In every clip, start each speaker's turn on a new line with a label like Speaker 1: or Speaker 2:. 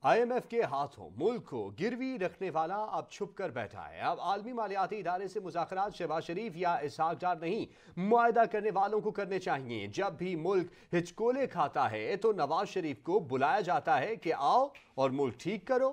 Speaker 1: IMF کے ہاتھوں ملک کو گروی رکھنے والا اب چھپ کر بیٹھا ہے۔ اب عالمی مالیاتی ادارے سے مذاکرات شہباز شریف یا اسحاق ڈار نہیں، معاہدہ کرنے والوں کو کرنے چاہیے۔ جب بھی ملک ہچکولے کھاتا ہے تو نواز شریف کو بلایا جاتا ہے کہ آؤ اور ملک ٹھیک کرو۔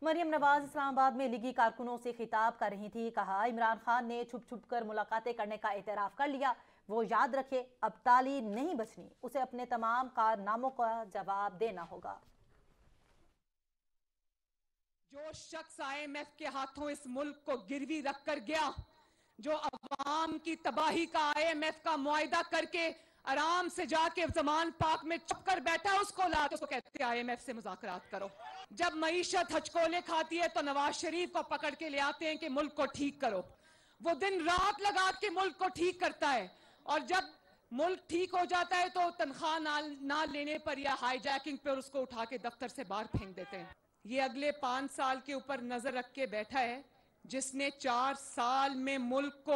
Speaker 2: مریم نواز اسلام آباد میں لیگی کارکنوں سے خطاب کر رہی تھی، کہا عمران خان نے چھپ چھپ کر ملاقاتیں کرنے کا اعتراف کر لیا۔ وہ یاد رکھے اب تالی نہیں بچنی، اسے اپنے تمام کارناموں کا جواب دینا ہوگا۔
Speaker 3: جو شخص IMF کے ہاتھوں اس ملک کو گروی رکھ کر گیا، جو عوام کی تباہی کا IMF کا معاہدہ کر کے آرام سے جا کے زمان پاک میں چھپ کر بیٹھا، اس کو لا کے اس کو کہتے ہیں IMF سے مذاکرات کرو۔ جب معیشت ہچکولے کھاتی ہے تو نواز شریف کو پکڑ کے لے آتے ہیں کہ ملک کو ٹھیک کرو۔ وہ دن رات لگا کے ملک کو ٹھیک کرتا ہے، اور جب ملک ٹھیک ہو جاتا ہے تو تنخواہ نہ لینے پر یا ہائی جیکنگ پر اس کو اٹھا کے دفتر سے باہر پھینک دیتے ہیں۔ یہ اگلے 5 سال کے اوپر نظر رکھ کے بیٹھا ہے، جس نے 4 سال میں ملک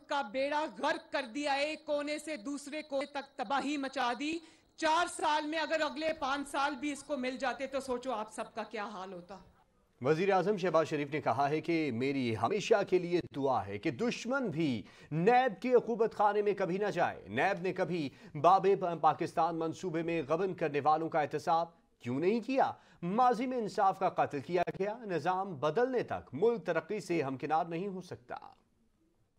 Speaker 3: کا بیڑا غرق کر دیا، ایک کونے سے دوسرے کونے تک تباہی مچا دی۔ 4 سال میں اگر اگلے 5 سال بھی اس کو مل جاتے تو سوچو آپ سب کا کیا حال ہوتا۔
Speaker 1: وزیر اعظم شہباز شریف نے کہا ہے کہ میری ہمیشہ کے لیے دعا ہے کہ دشمن بھی نیب کے عقوبت خانے میں کبھی نہ جائے۔ نیب نے کبھی باب پاکستان منصوبے میں غبن کرنے والوں کا احتساب کیوں نہیں کیا؟ ماضی میں انصاف کا قتل کیا گیا، نظام بدلنے تک ملک ترقی سے ہمکنار نہیں ہو سکتا۔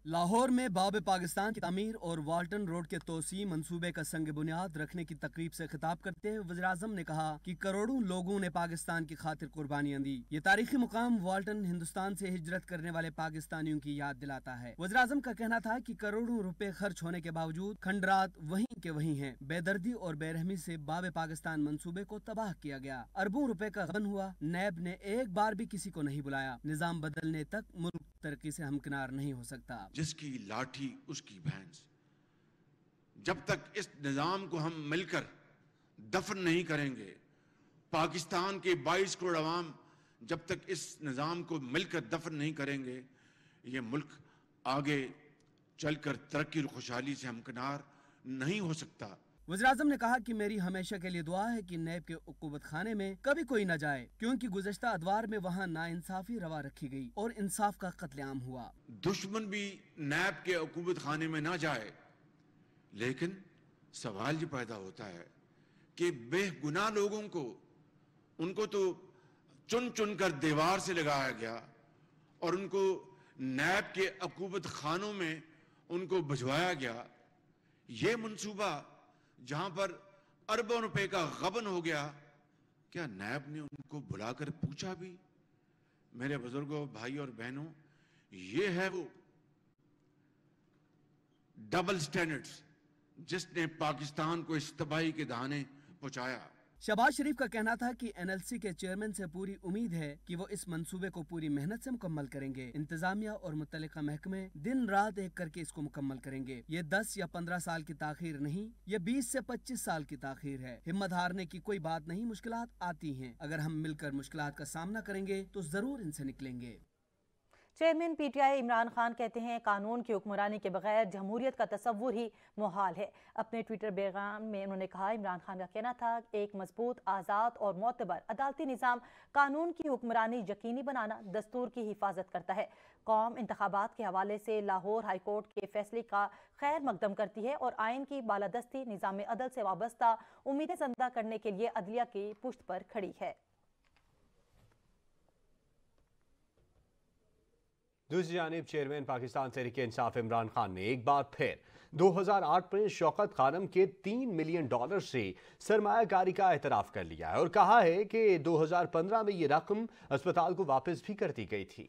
Speaker 4: لاہور میں باب پاکستان کی تعمیر اور والٹن روڈ کے توسیع منصوبے کا سنگ بنیاد رکھنے کی تقریب سے خطاب کرتے ہوئے وزیر اعظم نے کہا کہ کروڑوں لوگوں نے پاکستان کی خاطر قربانیاں دی۔ یہ تاریخی مقام والٹن ہندوستان سے ہجرت کرنے والے پاکستانیوں کی یاد دلاتا ہے۔ وزیر اعظم کا کہنا تھا کہ کروڑوں روپے خرچ ہونے کے باوجود کھنڈرات وہیں کے وہیں ہیں۔ بے دردی اور بے رحمی سے باب پاکستان منصوبے کو تباہ کیا گیا، اربوں روپے کا غبن ہوا۔ نیب نے ایک بار بھی کسی کو نہیں بلایا۔ نظام بدلنے تک ملک ترقی سے ہمکنار نہیں ہو سکتا۔
Speaker 5: جس کی لاٹھی اس کی بھینس، جب تک اس نظام کو ہم مل کر دفن نہیں کریں گے، پاکستان کے 22 کروڑ عوام جب تک اس نظام کو مل کر دفن نہیں کریں گے، یہ ملک آگے چل کر ترقی اور خوشحالی سے ہمکنار نہیں ہو سکتا۔
Speaker 4: وزیر اعظم نے کہا کہ میری ہمیشہ کے لیے دعا ہے کہ نیب کے عقوبت خانے میں کبھی کوئی نہ جائے، کیونکہ گزشتہ ادوار میں وہاں ناانصافی روا رکھی گئی اور انصاف کا قتل عام ہوا۔
Speaker 5: دشمن بھی نیب کے عقوبت خانے میں نہ جائے، لیکن سوال یہ پیدا ہوتا ہے کہ بے گناہ لوگوں کو، ان کو تو چن چن کر دیوار سے لگایا گیا اور ان کو نیب کے عقوبت خانوں میں ان کو بھجوایا گیا۔ یہ منصوبہ جہاں پر اربوں روپے کا غبن ہو گیا، کیا نیب نے ان کو بلا کر پوچھا بھی؟ میرے بزرگوں، بھائی اور بہنوں، یہ ہے وہ ڈبل سٹینڈرڈز جس نے پاکستان کو اس تباہی کے دہانے پہنچایا۔
Speaker 4: شہباز شریف کا کہنا تھا کہ NLC کے چیئرمین سے پوری امید ہے کہ وہ اس منصوبے کو پوری محنت سے مکمل کریں گے۔ انتظامیہ اور متعلقہ محکمے دن رات ایک کر کے اس کو مکمل کریں گے۔ یہ 10 یا 15 سال کی تاخیر نہیں، یہ 20 سے 25 سال کی تاخیر ہے۔ ہمت ہارنے کی کوئی بات نہیں، مشکلات آتی ہیں، اگر ہم مل کر مشکلات کا سامنا کریں گے تو ضرور ان سے نکلیں گے۔
Speaker 2: چیئرمین PTI عمران خان کہتے ہیں قانون کی حکمرانی کے بغیر جمہوریت کا تصور ہی محال ہے۔ اپنے ٹویٹر پیغام میں انہوں نے کہا عمران خان کا کہنا تھا ایک مضبوط، آزاد اور معتبر عدالتی نظام قانون کی حکمرانی یقینی بنانا، دستور کی حفاظت کرتا ہے۔ قوم انتخابات کے حوالے سے لاہور ہائی کورٹ کے فیصلے کا خیر مقدم کرتی ہے اور آئین کی بالادستی نظام عدل سے وابستہ امیدیں زندہ کرنے کے لیے عدلیہ کی پشت پر کھڑی ہے۔
Speaker 1: دوسری جانب چیئرمین پاکستان تحریک انصاف عمران خان نے ایک بار پھر 2008 میں شوکت خانم کے $3 ملین سے سرمایہ کاری کا اعتراف کر لیا ہے اور کہا ہے کہ 2015 میں یہ رقم اسپتال کو واپس بھی کر دی گئی تھی۔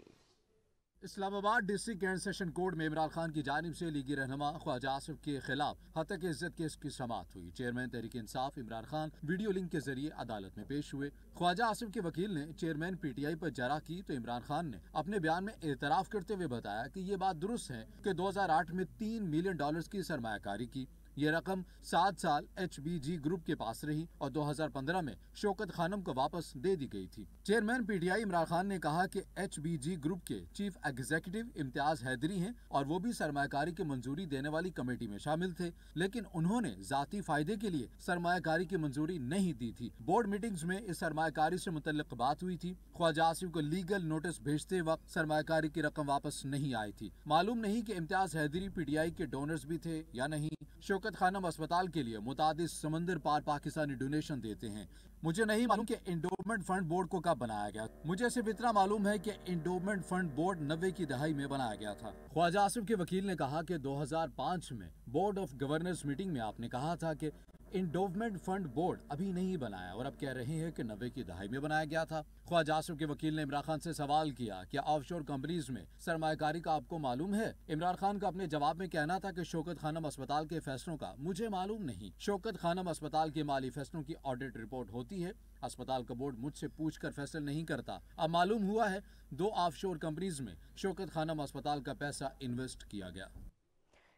Speaker 6: اسلام آباد ڈسٹرکٹ اینڈ سیشن کورٹ میں عمران خان کی جانب سے لیگی رہنما خواجہ آصف کے خلاف ہتک عزت کیس کی سماعت ہوئی۔ Chairman Tehreek Insaf Imran Khan video link کے ذریعے عدالت میں پیش ہوئے۔ خواجہ آصف کے وکیل نے چیئرمین PTI پر جرح کی تو عمران خان نے اپنے بیان میں اعتراف کرتے ہوئے بتایا کہ یہ بات درست ہے کہ 2008 میں $3 ملین کی سرمایہ کاری کی۔ ये रकम 7 साल HBG ग्रुप के पास रही और 2015 में शौकत खानम को वापस दे दी गई थी। चेयरमैन PTI इमरान खान ने कहा कि HBG ग्रुप के चीफ एग्जीक्यूटिव इम्तियाज हैदरी हैं और वो भी सरमायाकारी की मंजूरी देने वाली कमेटी में शामिल थे, लेकिन उन्होंने जाती फायदे के लिए सरमायाकारी की मंजूरी नहीं दी थी। बोर्ड मीटिंग्स में इस सरमायाकारी से मुतल्लिक बात हुई थी। ख्वाजा आसिफ को लीगल नोटिस भेजते वक्त सरमायाकारी की रकम वापस नहीं आई थी। मालूम नहीं कि इम्तियाज हैदरी PTI के डोनर्स भी थे या नहीं। शौकत खानम अस्पताल के लिए मुतादिद समंदर पार पाकिस्तानी डोनेशन देते हैं। मुझे नहीं मालूम कि इंडोमेंट फंड बोर्ड को कब बनाया गया। मुझे सिर्फ इतना मालूम है कि इंडोमेंट फंड बोर्ड 90 की दहाई में बनाया गया था। ख्वाजा आसिफ के वकील ने कहा कि 2005 में बोर्ड ऑफ गवर्नर्स मीटिंग में आपने कहा था कि इंडोमेंट फंड बोर्ड अभी नहीं बनाया और अब कह रहे हैं कि 90 की दहाई में बनाया गया था। ख्वाजा आसिफ के वकील ने इमरान खान से सवाल किया कि ऑफशोर कंपनीज में सरमायाकारी का आपको मालूम है। इमरान खान का अपने जवाब में कहना था कि शौकत खानम अस्पताल के फैसलों का मुझे मालूम नहीं। शौकत खानम अस्पताल के माली फैसलों की ऑडिट रिपोर्ट होती है, अस्पताल का बोर्ड मुझसे पूछकर फैसले नहीं करता। अब मालूम हुआ है 2 ऑफशोर कंपनीज में शौकत खानम अस्पताल का पैसा इन्वेस्ट किया गया।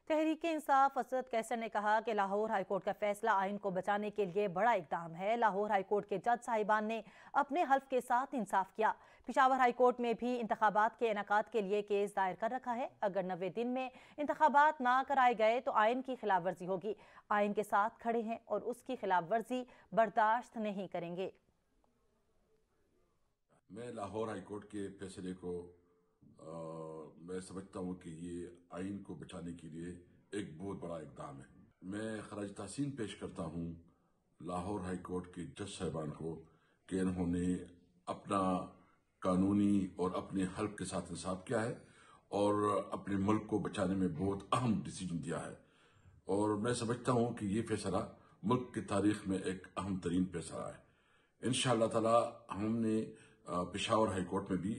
Speaker 2: तहरीक-ए-इंसाफ असद कैसर ने कहा कि लाहौर हाईकोर्ट का फैसला आइन को बचाने के लिए बड़ा इकदाम है। लाहौर हाईकोर्ट के जज साहिबान ने अपने हल्फ के साथ इंसाफ किया। पिशावर हाईकोर्ट में भी इंतखाबात के इनेकाद के लिए केस दायर कर रखा है। अगर 90 दिन में इंतखाबात ना कराए गए तो आइन की खिलाफ वर्जी होगी। आइन के साथ खड़े हैं और उसकी खिलाफ वर्जी बर्दाश्त नहीं करेंगे।
Speaker 7: मैं लाहौर हाईकोर्ट के फैसले को मैं समझता हूँ कि ये आइन को बचाने के लिए एक बहुत बड़ा इकदाम है। मैं खराज तहसीन पेश करता हूँ लाहौर हाईकोर्ट के जज साहिबान को कि इन्होंने अपना कानूनी और अपने हल्फ के साथ इंसाफ किया है और अपने मुल्क को बचाने में बहुत अहम डिसीजन दिया है। और मैं समझता हूँ कि ये फैसला मुल्क की तारीख में एक अहम तरीन फैसला है। इंशाअल्लाह ताला हमने पेशावर हाईकोर्ट में भी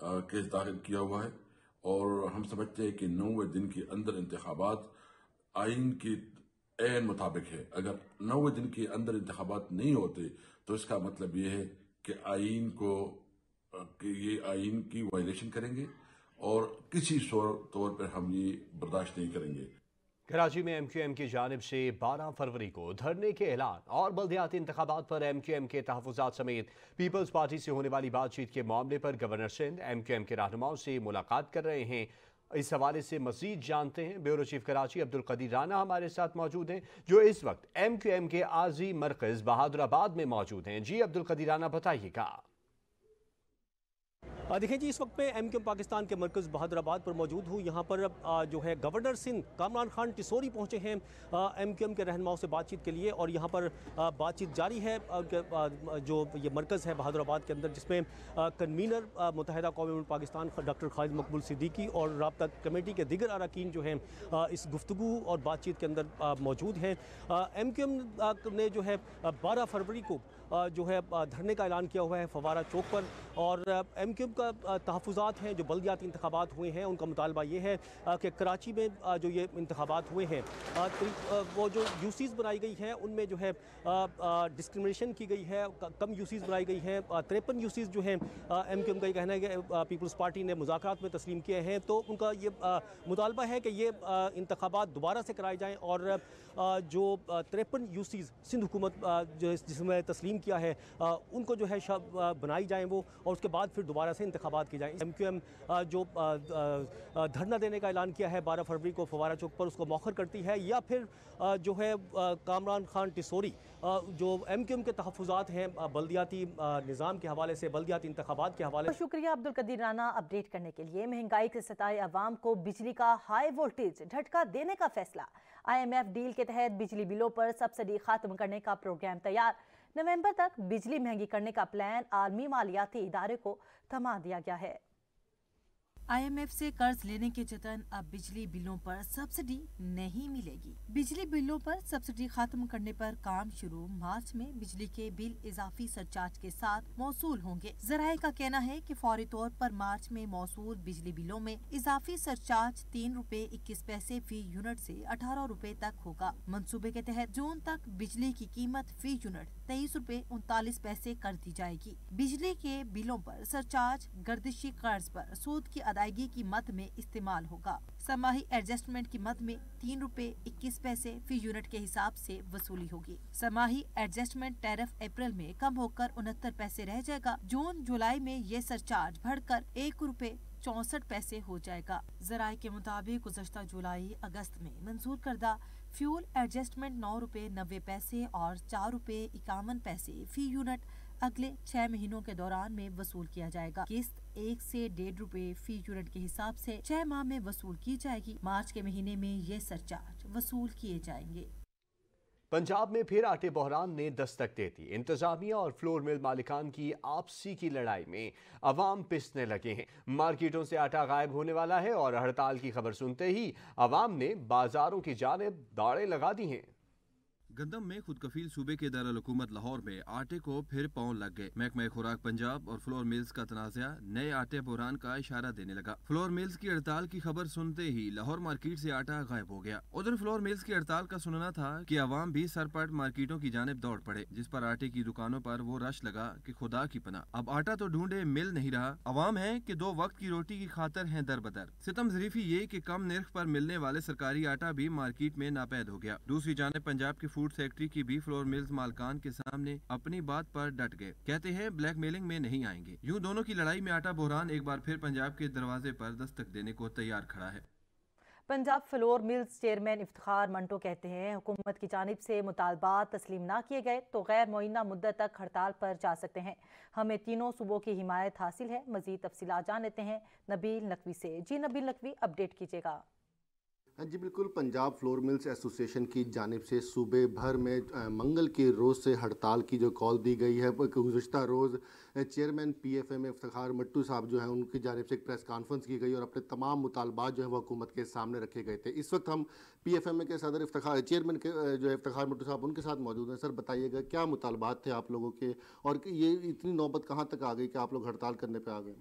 Speaker 7: केस दाखिल किया हुआ है और हम समझते हैं कि 90 दिन के अंदर इंतखाबात आइन के ऐन मुताबिक है। अगर 90 दिन के अंदर इंतखाबात नहीं होते तो इसका मतलब ये है कि ये आइन की वायलेशन करेंगे और किसी तौर पर हम ये बर्दाश्त नहीं करेंगे।
Speaker 1: कराची में MQM की जानिब से 12 फरवरी को धरने के ऐलान और बल्दियाती इंतखाबात पर MQM के तहफ़्फ़ुज़ात समेत पीपल्स पार्टी से होने वाली बातचीत के मामले पर गवर्नर सिंध MQM के रहनुमाओं से मुलाकात कर रहे हैं। इस हवाले से मज़ीद जानते हैं ब्यूरो चीफ कराची अब्दुल कदीर राना हमारे साथ मौजूद हैं, जो इस वक्त MQM के आज़ी मरकज़ बहादुराबाद में मौजूद हैं। जी अब्दुल कदीर राना, बताइएगा।
Speaker 8: देखिए जी, इस वक्त मैं MQM पाकिस्तान के मरकज़ बहादुराबाद पर मौजूद हूँ। यहाँ पर जो है गवर्नर सिंध कामरान खान टिसोरी पहुँचे हैं MQM के रहनुमाओं से बातचीत के लिए और यहाँ पर बातचीत जारी है। जो ये मरकज़ है बहादुराबाद के अंदर, जिसमें कन्वीनर मुत्तहिदा कौमी पाकिस्तान डॉक्टर खालिद मकबूल सिद्दीकी और राब्ता कमेटी के दीगर अरकान जो हैं इस गुफ्तगू और बातचीत के अंदर मौजूद हैं। MQM ने जो है 12 फरवरी को जो है धरने का ऐलान किया हुआ है फवारा चौक पर और MQM का तहफ़्फ़ुज़ात हैं जो बल्दियाती इंतखाबात हुए हैं उनका मुतालबा ये है कि कराची में जो ये इंतखाबात हुए हैं वो जो यूसीज़ बनाई गई हैं उनमें जो है डिस्क्रिमिनेशन की गई है, कम यूसीज़ बनाई गई हैं। 53 यूसीज़ जो हैं MQM का ये कहना है कि पीपल्स पार्टी ने मुज़ाकरात में तस्लीम किए हैं, तो उनका ये मुतालबा है कि ये इंतखाबात दोबारा से कराए जाएँ और जो 53 यूसीज़ सिंध हुकूमत जिसमें तस्लीम किया है उनको जो है बनाई जाएँ वो, और उसके बाद फिर दोबारा से इंतखाबात की जाएँ। MQM जो धरना देने का ऐलान किया है 12 फरवरी को फवारा चौक पर, उसको मौखर करती है या फिर जो है कामरान खान टिसोरी जो MQM के तहफ़्फ़ुज़ात हैं बल्दियाती निज़ाम के हवाले से, बल्दियाती इंतखाबात के हवाले से।
Speaker 2: शुक्रिया अब्दुल कदीर राना अपडेट करने के लिए। महंगाई के सताए अवाम को बिजली का हाई वोल्टेज झटका देने का फैसला। IMF डील के तहत बिजली बिलों पर सब्सिडी खत्म करने का प्रोग्राम तैयार। नवंबर तक बिजली महंगी करने का प्लान आलमी मालियाती इदारे को थमा दिया गया है।
Speaker 9: IMF से कर्ज लेने के जतन, अब बिजली बिलों पर सब्सिडी नहीं मिलेगी। बिजली बिलों पर सब्सिडी खत्म करने पर काम शुरू। मार्च में बिजली के बिल इजाफी सरचार्ज के साथ मौसूल होंगे। ज़राए का कहना है कि फौरी तौर पर मार्च में मौसूल बिजली बिलों में इजाफी सरचार्ज 3 रुपए 21 पैसे फी यूनिट से 18 रुपए तक होगा। मंसूबे के तहत जून तक बिजली की कीमत फी यूनिट 23 रुपए 39 पैसे कर दी जाएगी। बिजली के बिलों पर सरचार्ज गर्दिशी कर्ज पर सूद की अदायगी की मद में इस्तेमाल होगा। समाही एडजस्टमेंट की मद में 3 रुपए 21 पैसे फी यूनिट के हिसाब से वसूली होगी। समाही एडजस्टमेंट टैरिफ अप्रैल में कम होकर 69 पैसे रह जाएगा। जून जुलाई में ये सरचार्ज बढ़कर 1 रुपए 64 पैसे हो जाएगा। जराये के मुताबिक गुज़श्ता जुलाई अगस्त में मंजूर करदा फ्यूल एडजस्टमेंट 9 रुपए 90 पैसे और 4 रुपए 51 पैसे फी यूनिट अगले 6 महीनों के दौरान में वसूल किया जाएगा। किस्त 1 से 1.5 रुपए फी यूनिट के हिसाब से 6 माह में वसूल की जाएगी। मार्च के महीने में ये सरचार्ज वसूल किए जाएंगे।
Speaker 1: पंजाब में फिर आटे बहरान ने दस्तक दे दी। इंतजामिया और फ्लोर मिल मालिकान की आपसी की लड़ाई में अवाम पिसने लगे हैं। मार्केटों से आटा गायब होने वाला है और हड़ताल की खबर सुनते ही अवाम ने बाजारों की जानिब दाड़ें लगा दी हैं।
Speaker 10: गंदम में खुद कफील सूबे के दारुल हुकूमत लाहौर में आटे को फिर पाँव लग गए। महकमा खुराक पंजाब और फ्लोर मिल्स का तनाज़ा नए आटे बहरान का इशारा देने लगा। फ्लोर मिल्स की हड़ताल की खबर सुनते ही लाहौर मार्केट से आटा गायब हो गया। उधर फ्लोर मिल्स की हड़ताल का सुनना था कि अवाम भी सरपट मार्केटों की जानिब दौड़ पड़े, जिस पर आटे की दुकानों पर वो रश लगा कि खुदा की पनाह। अब आटा तो ढूंढे मिल नहीं रहा। अवाम है कि 2 वक्त की रोटी की खातर हैं दरबदर। सितम ज़रीफी ये कि कम निर्ख पर मिलने वाले सरकारी आटा भी मार्केट में नापैद हो गया। दूसरी जानिब पंजाब की फूड सेक्रेटरी की भी फ्लोर मिल्स मालकान के सामने अपनी बात पर डट गए। कहते हैं ब्लैकमेलिंग में नहीं आएंगे। यूं दोनों की लड़ाई में आटा बहरान एक बार फिर पंजाब के दरवाजे पर दस्तक देने को तैयार खड़ा है।
Speaker 2: Punjab flour mills chairman Iftikhar Manto कहते हैं हुकूमत की जानिब से मुतालबात तस्लीम ना किए गए तो गैर मुअय्यना मुद्दत तक हड़ताल पर जा सकते हैं। हमें तीनों सूबों की हिमायत हासिल है। मजीद तफसीलात जान लेते हैं नबील नकवी से। जी नबील नकवी, अपडेट कीजिएगा।
Speaker 11: जी बिल्कुल, पंजाब फ्लोर मिल्स एसोसिएशन की जानिब से सूबे भर में मंगल के रोज़ से हड़ताल की जो कॉल दी गई है। गुज़श्ता रोज़ चेयरमैन PFM इफ्तिखार मट्टू साहब जो हैं उनकी जानिब से एक प्रेस कॉन्फ्रेंस की गई और अपने तमाम मुतालबात जो है वो हुकूमत के सामने रखे गए थे। इस वक्त हम PFM के सदर इफ्तिखार चेयरमैन के जो है इफ्तिखार मट्टू साहब उनके साथ मौजूद हैं। सर बताइएगा क्या मुतालबात थे आप लोगों के और ये इतनी नौबत कहाँ तक आ गई कि आप लोग हड़ताल करने पर आ गए?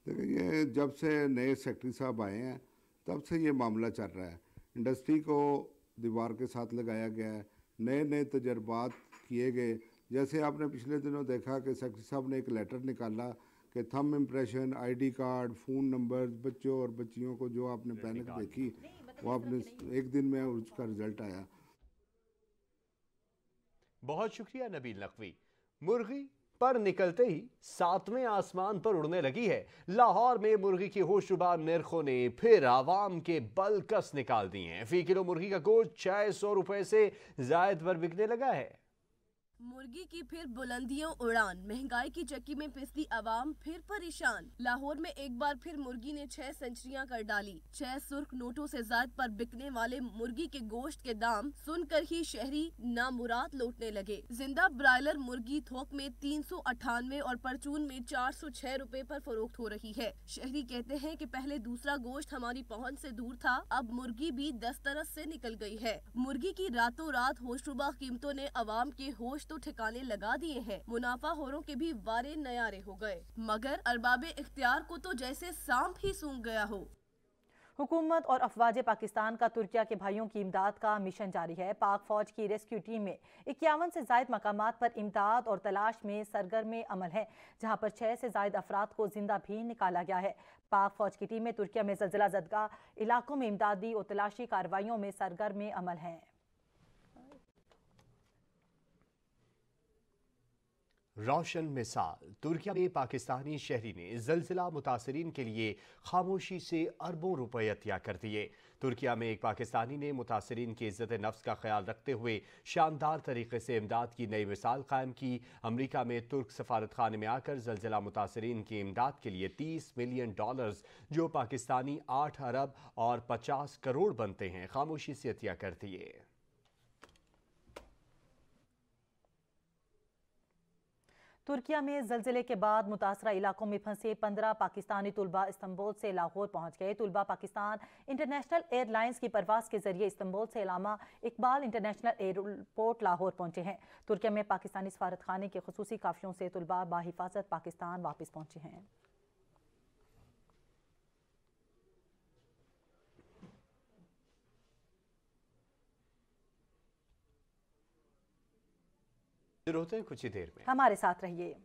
Speaker 12: देखिए, ये जब से नए सेक्रेटरी साहब आए हैं तब से ये मामला चल रहा है। इंडस्ट्री को दीवार के साथ लगाया गया है, नए नए तजर्बात किए गए। जैसे आपने पिछले दिनों देखा कि सेक्रेटरी साहब ने एक लेटर निकाला कि thumb impression, ID card, phone number बच्चों और बच्चियों को जो आपने पैनिक देखी वो आपने एक दिन में उसका रिजल्ट आया।
Speaker 1: बहुत शुक्रिया नबील नकवी। मुर्गी पर निकलते ही 7वें आसमान पर उड़ने लगी है। लाहौर में मुर्गी की होशरुबा निर्खों ने फिर आवाम के बलकस निकाल दिए हैं। फी किलो मुर्गी का गोश्त 600 रुपए से जायद पर बिकने लगा है।
Speaker 13: मुर्गी की फिर बुलंदियों उड़ान, महंगाई की चक्की में पिसती आवाम फिर परेशान। लाहौर में एक बार फिर मुर्गी ने 6 सेंचुरियां कर डाली। 6 सुर्ख नोटों से ज्यादा पर बिकने वाले मुर्गी के गोश्त के दाम सुनकर ही शहरी नामुराद लौटने लगे। जिंदा ब्रायलर मुर्गी थोक में 398 और परचून में 406 रुपए पर फरोख्त हो रही है। शहरी कहते हैं कि पहले दूसरा गोश्त हमारी पहुंच से दूर था, अब मुर्गी भी दस्तरस से निकल गई है। मुर्गी की रातों रात होशरुबा कीमतों ने आवाम के होश तो ठिकाने लगा दिए हैं। मुनाफा होरों के भी वारे नयारे हो गए, मगर अरबाबे इख्तियार को तो जैसे सांप ही सूंघ गया हो।
Speaker 2: हुकूमत और अफवाज पाकिस्तान का तुर्किया के भाइयों की इमदाद का मिशन जारी है। पाक फौज की रेस्क्यू टीम में 51 से जायद मकामात पर इमदाद और तलाश में सरगर्म अमल है, जहां पर 6 से जायद अफराद को जिंदा भी निकाला गया है। पाक फौज की टीम में तुर्किया में ज़लज़ला ज़दगा इलाकों में इमदादी और तलाशी कार्रवाइयों में सरगर्म अमल है।
Speaker 1: रोशन मिसाल, तुर्किया में पाकिस्तानी शहरी ने ज़लज़ला मुतासरीन के लिए खामोशी से अरबों रुपए अतिया कर दिए। तुर्किया में एक पाकिस्तानी ने मुतासरीन की इज्जत नफ्स का ख्याल रखते हुए शानदार तरीके से इमदाद की नई मिसाल कायम की। अमरीका में तुर्क सफारत खाने में आकर ज़लज़ला मुतासरीन की इमदाद के लिए $30 मिलियन जो पाकिस्तानी 8 अरब और 50 करोड़ बनते हैं, खामोशी से अतिया कर दिए।
Speaker 2: तुर्किया में ज़लज़ले के बाद मुतासरा इलाकों में फंसे 15 पाकिस्तानी तुलबा इस्तांबुल से लाहौर पहुंच गए। तुलबा पाकिस्तान इंटरनेशनल एयरलाइंस की परवास के जरिए इस्तांबुल से अल्लामा इकबाल इंटरनेशनल एयरपोर्ट लाहौर पहुंचे हैं। तुर्किया में पाकिस्तानी सफारत खाने के खुसूसी काफिलों से तुलबा बाहिफाजत पाकिस्तान वापस पहुंचे हैं।
Speaker 1: होते हैं कुछ ही देर में,
Speaker 2: हमारे साथ रहिए।